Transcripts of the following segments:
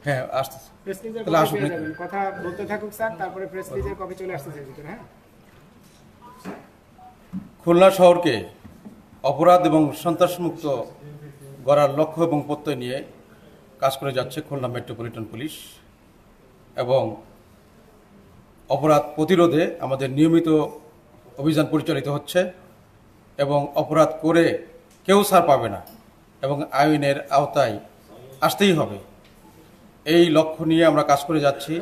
হ্যাঁ আসতেছে। প্রেস রিলিজের তাহলে কপি আসুন পেয়ে নাকি? যাবেন, কথা বলতে থাকুক স্যার, তারপরে প্রেস রিলিজের কপি চলে আসতেছে ভিতরে। হ্যাঁ, খুলনা শহরকে অপরাধ এবং সন্ত্রাসমুক্ত গড়ার লক্ষ্য এবং প্রত্যয় নিয়ে কাজ করে যাচ্ছে খুলনা মেট্রোপলিটন পুলিশ এবং অপরাধ প্রতিরোধে আমাদের নিয়মিত অভিযান পরিচালিত হচ্ছে এবং অপরাধ করে কেউ ছাড় পাবে না এবং আইনের আওতায় আসতেই হবে। এই লক্ষ্য নিয়ে আমরা কাজ করে যাচ্ছি,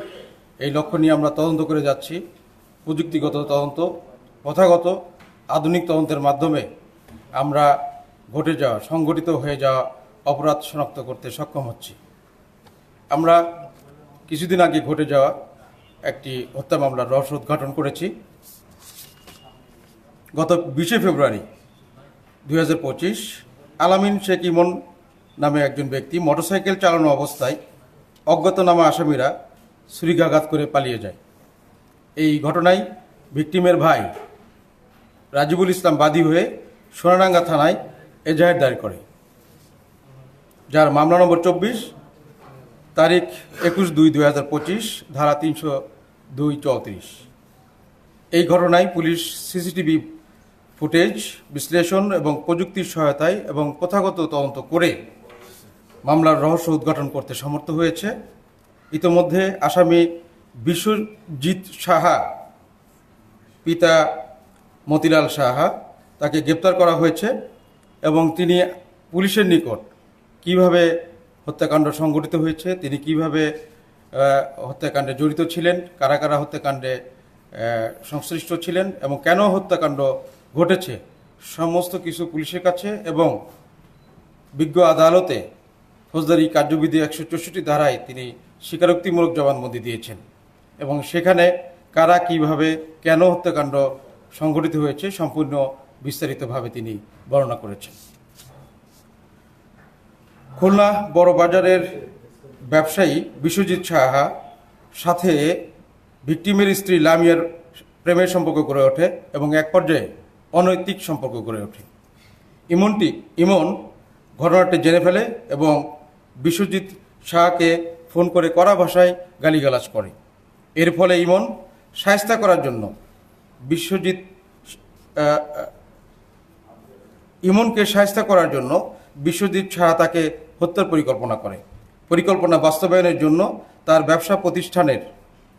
এই লক্ষ্য নিয়ে আমরা তদন্ত করে যাচ্ছি। প্রযুক্তিগত তদন্ত, প্রথাগত আধুনিক তদন্তের মাধ্যমে আমরা ঘটে যাওয়া, সংগঠিত হয়ে যাওয়া অপরাধ শনাক্ত করতে সক্ষম হচ্ছি। আমরা কিছুদিন আগে ঘটে যাওয়া একটি হত্যা মামলার রহস্য উদ্ঘাটন করেছি। গত 20 ফেব্রুয়ারি 2025 আলামিন শেখ ইমন নামে একজন ব্যক্তি মোটরসাইকেল চালানো অবস্থায় অজ্ঞাতনামা আসামিরা ছুরিকাঘাত করে পালিয়ে যায়। এই ঘটনায় ভিকটিমের ভাই রাজিবুল ইসলাম বাদী হয়ে সোনাডাঙ্গা থানায় এজাহার দায়ের করে, যার মামলা নম্বর 24, তারিখ 21/2/2025, ধারা 302-34। এই ঘটনায় পুলিশ সিসিটিভি ফুটেজ বিশ্লেষণ এবং প্রযুক্তির সহায়তায় এবং প্রথাগত তদন্ত করে মামলার রহস্য উদ্ঘাটন করতে সমর্থ হয়েছে। ইতোমধ্যে আসামি বিশ্বজিৎ সাহা, পিতা মতিলাল সাহা, তাকে গ্রেপ্তার করা হয়েছে এবং তিনি পুলিশের নিকট কিভাবে হত্যাকাণ্ড সংঘটিত হয়েছে, তিনি কিভাবে হত্যাকাণ্ডে জড়িত ছিলেন, কারা কারা হত্যাকাণ্ডে সংশ্লিষ্ট ছিলেন এবং কেন হত্যাকাণ্ড ঘটেছে, সমস্ত কিছু পুলিশের কাছে এবং বিজ্ঞ আদালতে ফৌজদারি কার্যবিধি 164 ধারায় তিনি স্বীকারোক্তিমূলক জবানবন্দি দিয়েছেন এবং সেখানে কারা কিভাবে কেন হত্যাকাণ্ড সংঘটিত হয়েছে সম্পূর্ণ বিস্তারিতভাবে তিনি বর্ণনা করেছেন। খুলনা বড় বাজারের ব্যবসায়ী বিশ্বজিৎ সাহা সাথে ভিকটিমের স্ত্রী লামিয়ার প্রেমের সম্পর্ক গড়ে ওঠে এবং এক পর্যায়ে অনৈতিক সম্পর্ক গড়ে ওঠে। ইমন ঘটনাটি জেনে ফেলে এবং বিশ্বজিৎ সাহাকে ফোন করে কড়া ভাষায় গালিগালাজ করে। এর ফলে ইমন শায়েস্তা করার জন্য ইমনকে শায়েস্তা করার জন্য বিশ্বজিৎ সাহা তাকে হত্যার পরিকল্পনা করে। পরিকল্পনা বাস্তবায়নের জন্য তার ব্যবসা প্রতিষ্ঠানের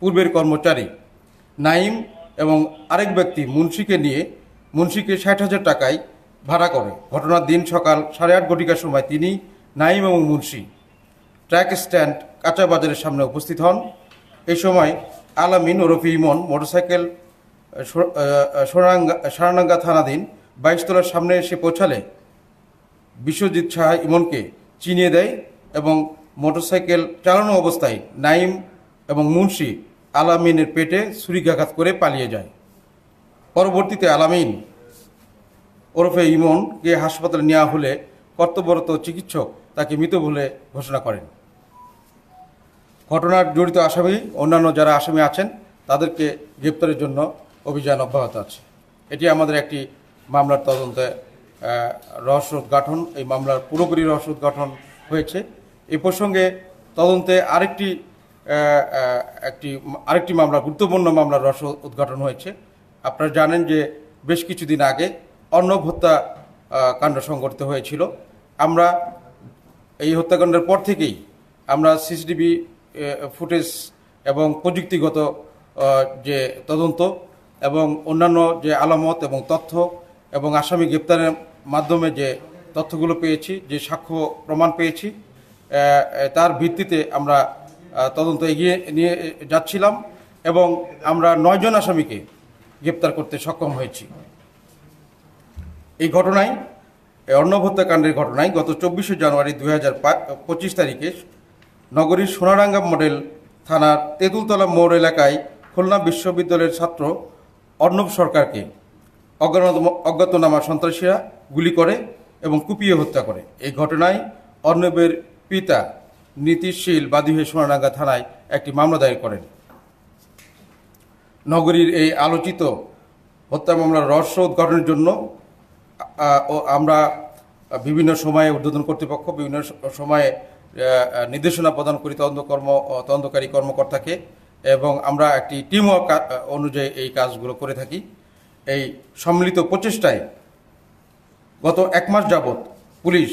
পূর্বের কর্মচারী নাইম এবং আরেক ব্যক্তি মুন্সিকে নিয়ে মুন্সিকে 60,000 টাকায় ভাড়া করে। ঘটনার দিন সকাল 8:30 ঘটিকার সময় তিনি, নাইম এবং মুন্সি ট্রাক স্ট্যান্ড কাঁচা বাজারের সামনে উপস্থিত হন। এই সময় আলামিন ওরফে ইমন মোটরসাইকেল সোনাডাঙ্গা থানাধীন 22 তলার সামনে এসে পৌঁছালে বিশ্বজিৎ সাহা ইমনকে চিনিয়ে দেয় এবং মোটরসাইকেল চালানো অবস্থায় নাইম এবং মুন্সি আলামিনের পেটে ছুরিকাঘাত করে পালিয়ে যায়। পরবর্তীতে আলামিন ওরফে ইমনকে হাসপাতালে নেওয়া হলে কর্তব্যরত চিকিৎসক তাকে মৃত বলে ঘোষণা করেন। ঘটনার জড়িত আসামি, অন্যান্য যারা আসামি আছেন তাদেরকে গ্রেপ্তারের জন্য অভিযান অব্যাহত আছে। এটি আমাদের একটি মামলার তদন্তে রহস্য উদ্ঘাটন, এই মামলার পুরোপুরি রহস্য উদ্ঘাটন হয়েছে। এই প্রসঙ্গে তদন্তে আরেকটি মামলা, গুরুত্বপূর্ণ মামলার রহস্য উদ্ঘাটন হয়েছে। আপনারা জানেন যে বেশ কিছুদিন আগে অর্ণব হত্যা কাণ্ড সংঘটিত হয়েছিল। আমরা এই হত্যাকাণ্ডের পর থেকেই আমরা সিসিটিভি ফুটেজ এবং প্রযুক্তিগত যে তদন্ত এবং অন্যান্য যে আলামত এবং তথ্য এবং আসামি গ্রেপ্তারের মাধ্যমে যে তথ্যগুলো পেয়েছি, যে সাক্ষ্য প্রমাণ পেয়েছি, তার ভিত্তিতে আমরা তদন্ত এগিয়ে নিয়ে যাচ্ছিলাম এবং আমরা 9 জন আসামিকে গ্রেপ্তার করতে সক্ষম হয়েছি। এই ঘটনায়, অর্ণব হত্যাকাণ্ডের ঘটনায় গত 24 জানুয়ারি 2025 তারিখে নগরীর সোনাডাঙ্গা মডেল থানার তেঁতুলতলা মোড় এলাকায় খুলনা বিশ্ববিদ্যালয়ের ছাত্র অর্ণব সরকারকে অজ্ঞাতনামা সন্ত্রাসীরা গুলি করে এবং কুপিয়ে হত্যা করে। এই ঘটনায় অর্ণবের পিতা নীতিশীল বাদী হয়ে সোনাডাঙ্গা থানায় একটি মামলা দায়ের করেন। নগরীর এই আলোচিত হত্যা মামলার রহস্য উদ্ঘাটনের জন্য আমরা বিভিন্ন সময়ে ঊর্ধ্বতন কর্তৃপক্ষ বিভিন্ন সময়ে নির্দেশনা প্রদান করি তদন্তকারী কর্মকর্তাকে, এবং আমরা একটি টিমওয়ার্ক অনুযায়ী এই কাজগুলো করে থাকি। এই সম্মিলিত প্রচেষ্টায় গত 1 মাস যাবৎ পুলিশ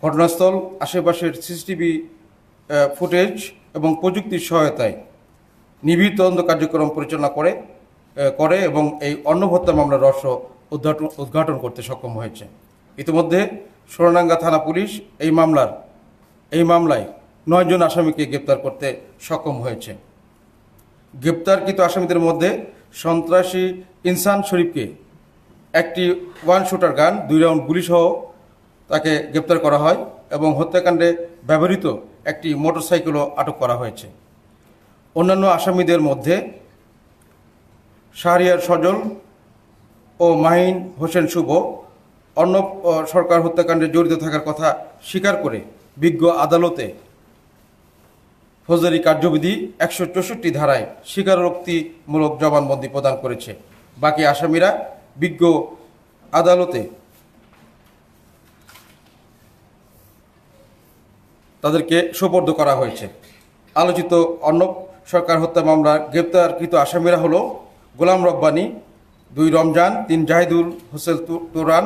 ঘটনাস্থল, আশেপাশের সিসিটিভি ফুটেজ এবং প্রযুক্তির সহায়তায় নিবিড় তদন্ত কার্যক্রম পরিচালনা করে এবং এই অন্নহত্যা মামলার রহস্য উদ্ঘাটন করতে সক্ষম হয়েছে। ইতিমধ্যে সোনাডাঙ্গা থানা পুলিশ এই মামলায় 9 জন আসামিকে গ্রেপ্তার করতে সক্ষম হয়েছে। গ্রেপ্তারকৃত আসামিদের মধ্যে সন্ত্রাসী ইনসান শরীফকে একটি 1 শুটার গান, 2 রাউন্ড গুলিসহ তাকে গ্রেপ্তার করা হয় এবং হত্যাকাণ্ডে ব্যবহৃত একটি মোটরসাইকেলও আটক করা হয়েছে। অন্যান্য আসামিদের মধ্যে শাহরিয়ার সজল ও মাহিন হোসেন শুভ অর্ণব সরকার হত্যাকাণ্ডে জড়িত থাকার কথা স্বীকার করে বিজ্ঞ আদালতে ফৌজদারি কার্যবিধি 164 ধারায় স্বীকারোক্তিমূলক জবানবন্দি প্রদান করেছে। বাকি আসামিরা বিজ্ঞ আদালতে তাদেরকে সোপর্দ করা হয়েছে। আলোচিত অর্ণব সরকার হত্যা মামলার গ্রেপ্তারকৃত আসামিরা হলো গোলাম রব্বানী, 2 রমজান, 3 জাহিদুল হোসেন তুরান,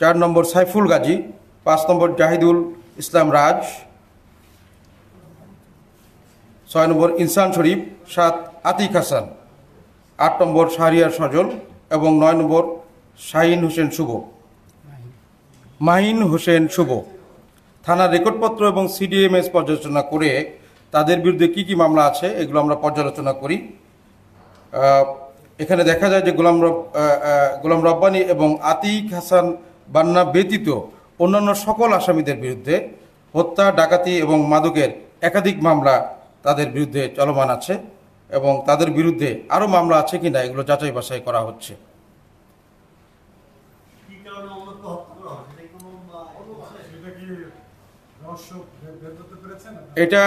4 নম্বর সাইফুল গাজী, 5 নম্বর জাহিদুল ইসলাম রাজ, 6 নম্বর ইনসান শরীফ, 7 আতিক হাসান, 8 নম্বর শাহরিয়ার সজল এবং 9 নম্বর মাহিন হোসেন শুভ। থানার রেকর্ডপত্র এবং সিডিএমএস পর্যালোচনা করে তাদের বিরুদ্ধে কি মামলা আছে এগুলো আমরা পর্যালোচনা করি। এখানে দেখা যায় যে গোলাম রব্বানী এবং আতিক হাসান বান্না ব্যতীত অন্যান্য সকল আসামিদের বিরুদ্ধে হত্যা, ডাকাতি এবং মাদকের একাধিক মামলা তাদের বিরুদ্ধে চলমান আছে এবং তাদের বিরুদ্ধে আরও মামলা আছে কিনা এগুলো যাচাই বাছাই করা হচ্ছে। এটা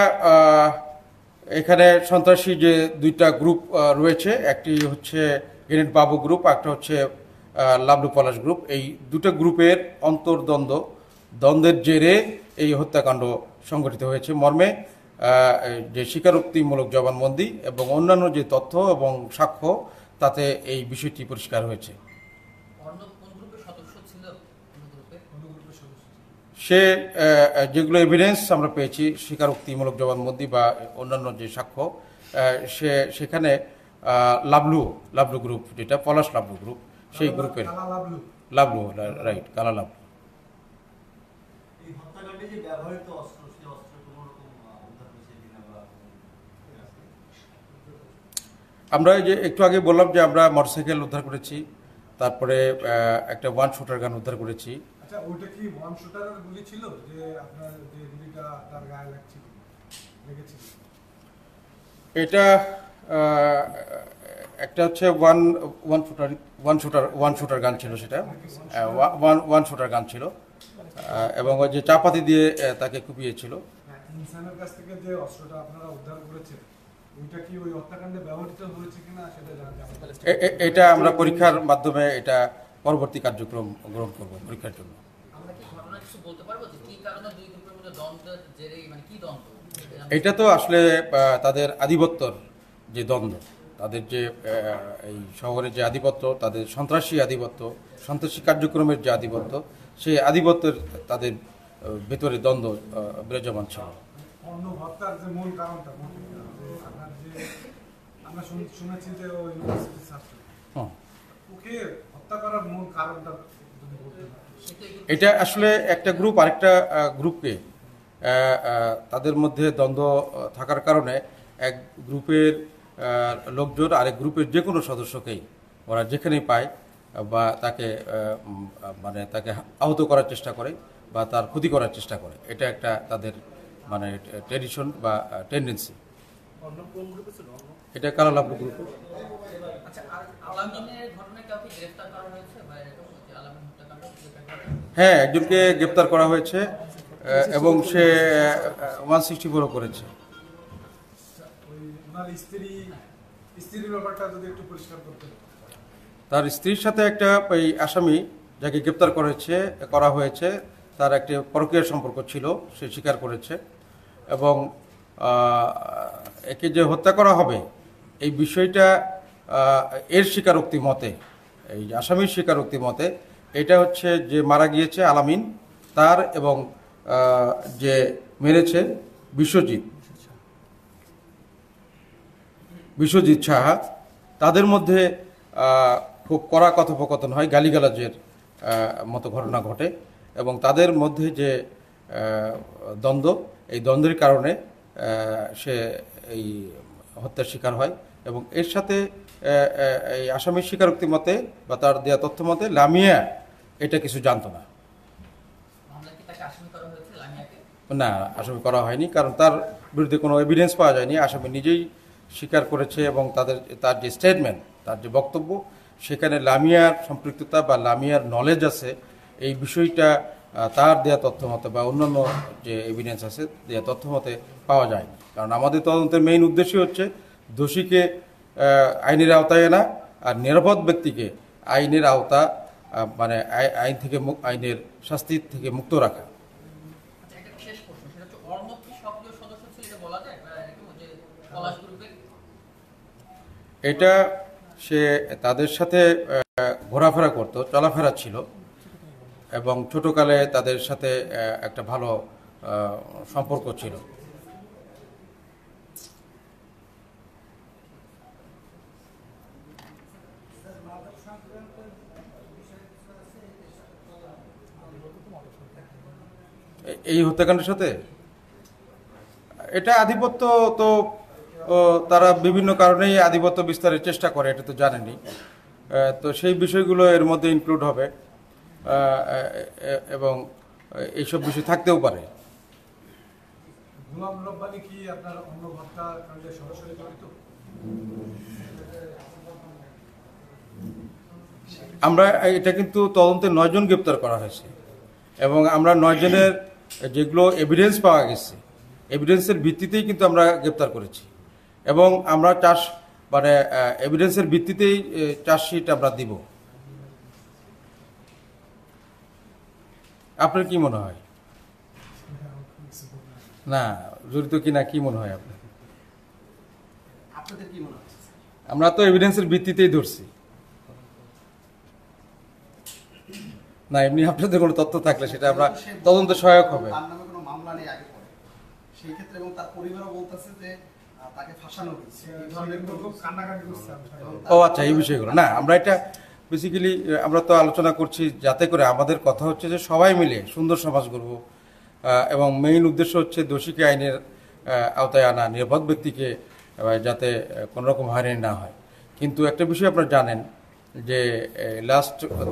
এখানে সন্ত্রাসী যে 2টা গ্রুপ রয়েছে, একটি হচ্ছে গ্রেনেড বাবু গ্রুপ, একটা হচ্ছে লাবলু পলাশ গ্রুপ। এই 2টা গ্রুপের দ্বন্দ্বের জেরে এই হত্যাকাণ্ড সংঘটিত হয়েছে মর্মে যে স্বীকারোক্তিমূলক জবানবন্দি এবং অন্যান্য যে তথ্য এবং সাক্ষ্য তাতে এই বিষয়টি পরিষ্কার হয়েছে। সে যেগুলো এভিডেন্স আমরা পেয়েছি, স্বীকারোক্তিমূলক জবানবন্দি বা অন্যান্য যে সাক্ষ্য, সেখানে লাবলু গ্রুপ, যেটা পলাশ লাবলু গ্রুপ, সেই গ্রুপের লাবলু, রাইট, কালা লাবলু। আমরা যে একটু আগে বললাম যে আমরা মোটরসাইকেল উদ্ধার করেছি, তারপরে একটা 1 শুটার গান উদ্ধার করেছি। আচ্ছা, ওটা কি 1 শুটারের গুলি ছিল যে আপনার যে গুলিটা তার গায়ে লেগেছিল? এটা একটা হচ্ছে ওয়ান শুটার গান ছিল, সেটা 1 শুটার গান ছিল এবং ওই যে চাপাতি দিয়ে তাকে কুপিয়েছিল। ইনসানের কাছ থেকে যে অস্ত্রটা আপনারা উদ্ধার করেছেন ওইটা কি ওই হত্যাকাণ্ডে ব্যবহৃত হয়েছে কিনা সেটা জানতে এটা আমরা পরীক্ষার মাধ্যমে এটা পরবর্তী কার্যক্রম গ্রহণ করব পরীক্ষার জন্য। আমরা কি ঘটনা কিছু বলতে পারবো যে কি কারণে 2 গ্রুপের মধ্যে দ্বন্দ্বের জেরে, মানে কি দ্বন্দ্ব? এটা তো আসলে তাদের আধিপত্যর যে দ্বন্দ্ব, তাদের যে এই শহরে যে আধিপত্য, তাদের সন্ত্রাসী কার্যক্রমের যে আধিপত্য, সেই আধিপত্যের তাদের ভেতরে দ্বন্দ্ব বিরাজমান ছিল। অন্য হত্যার যে মূল কারণটা আপনার যে আমরা শুনেছি যে ও ইউনিভার্সিটির ছাত্র, ওকে হত্যা করার মূল কারণটা যদি বলতে পারেন। এটা আসলে একটা গ্রুপ আরেকটা গ্রুপকে তাদের মধ্যে দ্বন্দ্ব থাকার কারণে এক গ্রুপের লোকজন আরেক গ্রুপের যে কোনো সদস্যকেই ওরা যেখানেই পায় বা তাকে আহত করার চেষ্টা করে বা তার ক্ষতি করার চেষ্টা করে। এটা একটা তাদের মানে ট্রেডিশন বা টেন্ডেন্সি। এটা কালা লাবলু গ্রুপ। আচ্ছা, আর আলামিনের ঘটনায় কাউকে গ্রেফতার করা হয়েছে বা এরকম যে আলামিন হত্যাকাণ্ড? হ্যাঁ, একজনকে গ্রেপ্তার করা হয়েছে এবং সে 164 করেছে। স্ত্রীর ব্যাপারটা যদি একটু পরিষ্কার করতে। তার স্ত্রীর সাথে একটা এই আসামি যাকে গ্রেপ্তার করা হয়েছে তার একটি পরকীয়া সম্পর্ক ছিল, সে স্বীকার করেছে। এবং একে যে হত্যা করা হবে এই বিষয়টা এর স্বীকারোক্তি মতে, এই আসামির স্বীকারোক্তি মতে এটা হচ্ছে যে মারা গিয়েছে আলামিন, তার এবং যে মেরেছে বিশ্বজিৎ সাহা, তাদের মধ্যে খুব কড়া কথোপকথন হয়, গালিগালাজের মতো ঘটনা ঘটে। এবং তাদের মধ্যে যে দ্বন্দ্ব, এই দ্বন্দ্বের কারণে সে এই হত্যার শিকার হয়। এবং এর সাথে এই আসামির স্বীকারোক্তি মতে বা তার দেওয়া তথ্য মতে লামিয়া এটা কিছু জানতো না। মামলায় কি তাকে আসামি করা হয়েছে, লামিয়াকে? না, আসামি করা হয়নি, কারণ তার বিরুদ্ধে কোনো এভিডেন্স পাওয়া যায়নি। আসামি নিজেই স্বীকার করেছে এবং তার যে স্টেটমেন্ট, তার যে বক্তব্য, সেখানে লামিয়ার সম্পৃক্ততা বা লামিয়ার নলেজ আছে এই বিষয়টা তার দেয়া তথ্য মতে বা অন্যান্য যে এভিডেন্স আছে দেয়া তথ্য মতে পাওয়া যায়নি। কারণ আমাদের তদন্তের মেইন উদ্দেশ্যই হচ্ছে দোষীকে আইনের আওতায় আনা আর নিরাপদ ব্যক্তিকে আইনের আওতা মানে আইনের শাস্তি থেকে মুক্ত রাখা। আচ্ছা, একটা শেষ প্রশ্ন, সেটা হচ্ছে অর্ণব কি সক্রিয় সদস্য ছিল এটা বলা যায়, বা এরকম যে পলাশ গ্রুপের? এটা সে তাদের সাথে ঘোরাফেরা করত, চলাফেরা ছিল এবং ছোটকালে তাদের সাথে একটা ভালো সম্পর্ক ছিল। এই হত্যাকাণ্ডের সাথে এটা আধিপত্য তো তারা বিভিন্ন কারণেই আধিপত্য বিস্তারের চেষ্টা করে, এটা তো জানেনি। তো সেই বিষয়গুলো এর মধ্যে ইনক্লুড হবে এবং এইসব বিষয় থাকতেও পারে। গোলাম রব্বানী কি আপনার অন্য হত্যাকাণ্ডে সরাসরি জড়িত? আমরা এটা কিন্তু তদন্তে 9 জন গ্রেপ্তার করা হয়েছে এবং আমরা 9 জনের যেগুলো এভিডেন্স পাওয়া গেছে, এভিডেন্সের ভিত্তিতেই কিন্তু আমরা গ্রেপ্তার করেছি এবং আমরা এভিডেন্সের ভিত্তিতেই চার্জশিট আমরা দিব। আপনার কি মনে হয়? না, জড়িত কিনা কি মনে হয় আপনার? আপনাদের কি মনে হচ্ছে? আমরা তো এভিডেন্সের ভিত্তিতেই ধরছি না, এমনি আপনাদের কোনো তথ্য থাকলে সেটা আমরা তদন্ত সহায়ক হবে। তার নামে কোনো মামলা নেই আগে পরে, সেই ক্ষেত্রে এবং তার পরিবারও বলতেছে যে তাকে ফাঁসানো হয়েছে, এই ধরনের খুব কান্নাকাটি করছে। ও আচ্ছা, এই বিষয়গুলো না, আমরা এটা বেসিক্যালি আমরা তো আলোচনা করছি যাতে করে আমাদের কথা হচ্ছে যে সবাই মিলে সুন্দর সমাজ গড়ব এবং মেইন উদ্দেশ্য হচ্ছে দোষীকে আইনের আওতায় আনা, নিরাপদ ব্যক্তিকে যাতে কোনোরকম হয়রানি না হয়। কিন্তু একটা বিষয় আপনারা জানেন যে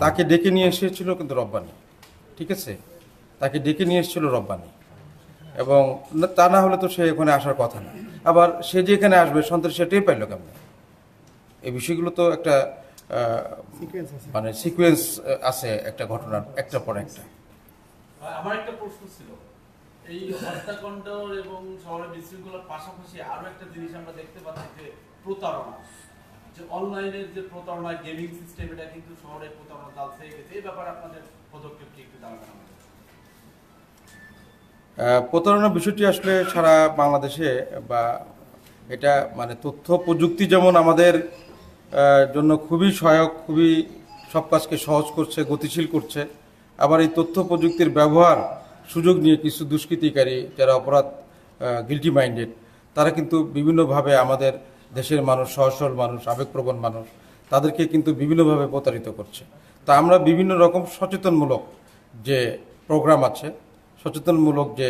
তাকে ডেকে নিয়ে এসেছিল কিন্তু রব্বানী, ঠিক আছে, তাকে ডেকে নিয়ে এসেছিল রব্বানী এবং তা না হলে তো সে এখানে আসার কথা না। আবার সে যে এখানে আসবে সন্ত্রাস সেটাই পাইল কেমন? এই বিষয়গুলো তো একটা মানে সিকোয়েন্স আছে একটা ঘটনার একটার পর একটা। আমার একটা প্রশ্ন ছিল, এই হত্যাকাণ্ড এবং শহরের বিশৃঙ্খলার পাশাপাশি আরো একটা জিনিস আমরা দেখতে পাচ্ছি যে প্রতারণা, যে অনলাইনের যে প্রতারণা, গেমিং সিস্টেম, এটা কিন্তু শহরের প্রতারণা জাল হয়ে গেছে। এই ব্যাপারে আপনাদের পদক্ষেপ কি একটু জানাবেন? প্রতারণার বিষয়টি আসলে সারা বাংলাদেশে বা এটা মানে তথ্য প্রযুক্তি যেমন আমাদের জন্য খুবই সহায়ক, খুবই সব কাজকে সহজ করছে, গতিশীল করছে, আবার এই তথ্য প্রযুক্তির ব্যবহার সুযোগ নিয়ে কিছু দুষ্কৃতিকারী যারা অপরাধ গিল্টি মাইন্ডেড তারা কিন্তু বিভিন্নভাবে আমাদের দেশের মানুষ, সহজ সরল মানুষ, আবেগপ্রবণ মানুষ, তাদেরকে কিন্তু বিভিন্নভাবে প্রতারিত করছে। তা আমরা বিভিন্ন রকম সচেতনমূলক যে প্রোগ্রাম আছে, সচেতনমূলক যে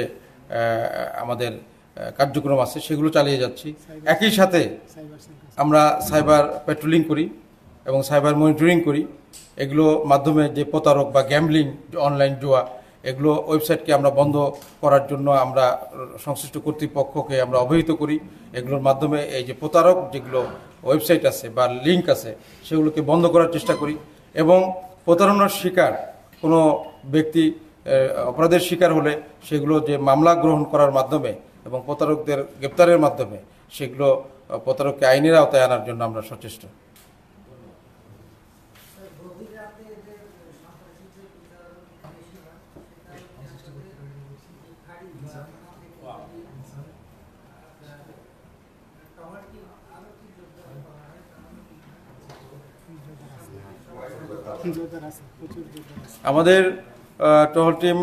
আমাদের কার্যক্রম আছে সেগুলো চালিয়ে যাচ্ছি। একই সাথে আমরা সাইবার পেট্রোলিং করি এবং সাইবার মনিটরিং করি। এগুলো মাধ্যমে যে প্রতারক বা গ্যাম্বলিং, অনলাইন জুয়া, এগুলো ওয়েবসাইটকে আমরা বন্ধ করার জন্য আমরা সংশ্লিষ্ট কর্তৃপক্ষকে আমরা অবহিত করি। এগুলোর মাধ্যমে এই যে প্রতারক যেগুলো ওয়েবসাইট আছে বা লিঙ্ক আছে সেগুলোকে বন্ধ করার চেষ্টা করি এবং প্রতারণার শিকার কোনো ব্যক্তি অপরাধের শিকার হলে সেগুলো যে মামলা গ্রহণ করার মাধ্যমে এবং প্রতারকদের গ্রেপ্তারের মাধ্যমে সেগুলো প্রতারককে আইনের আওতায় আনার জন্য আমরা সচেষ্ট। জোরদার আছে, প্রচুর জোরদার আছে। আমাদের টহল টিম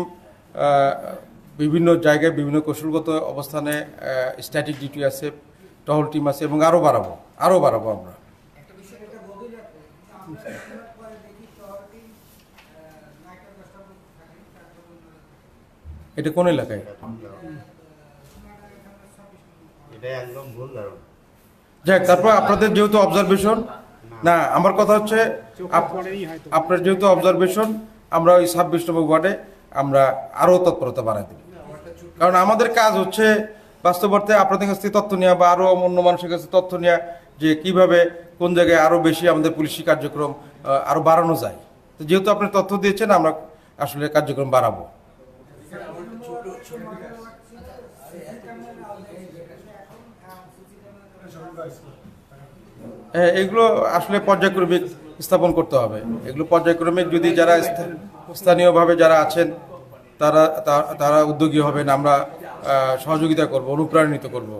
বিভিন্ন জায়গায় বিভিন্ন কৌশলগত অবস্থানে স্ট্যাটিক ডিউটি আছে, টহল টিম আছে এবং আরও বাড়াবো আমরা। এটা কোন এলাকায়? এটা একদম ভুল ধারণা। যাক, তারপর আপনাদের যেহেতু অবজারভেশন, না আমার কথা হচ্ছে চোখে পড়েই হয়তো। আপনার যেহেতু অবজারভেশন, আমরা ওই 26 নম্বর ওয়ার্ডে আমরা আরও তৎপরতা বাড়াই দেব। কারণ আমাদের কাজ হচ্ছে বাস্তব অর্থে আপনাদের কাছ থেকে তথ্য নেওয়া বা আরও অন্য মানুষের কাছে তথ্য নেওয়া, যে কিভাবে কোন জায়গায় আরও বেশি আমাদের পুলিশি কার্যক্রম আরও বাড়ানো যায়। তো যেহেতু আপনি তথ্য দিয়েছেন, আমরা আসলে কার্যক্রম বাড়াবো। হ্যাঁ, এগুলো আসলে পর্যায়ক্রমিক স্থাপন করতে হবে। এগুলো পর্যায়ক্রমিক, যদি যারা স্থানীয়ভাবে যারা আছেন তারা উদ্যোগী হবেন, আমরা সহযোগিতা করব, অনুপ্রাণিত করব।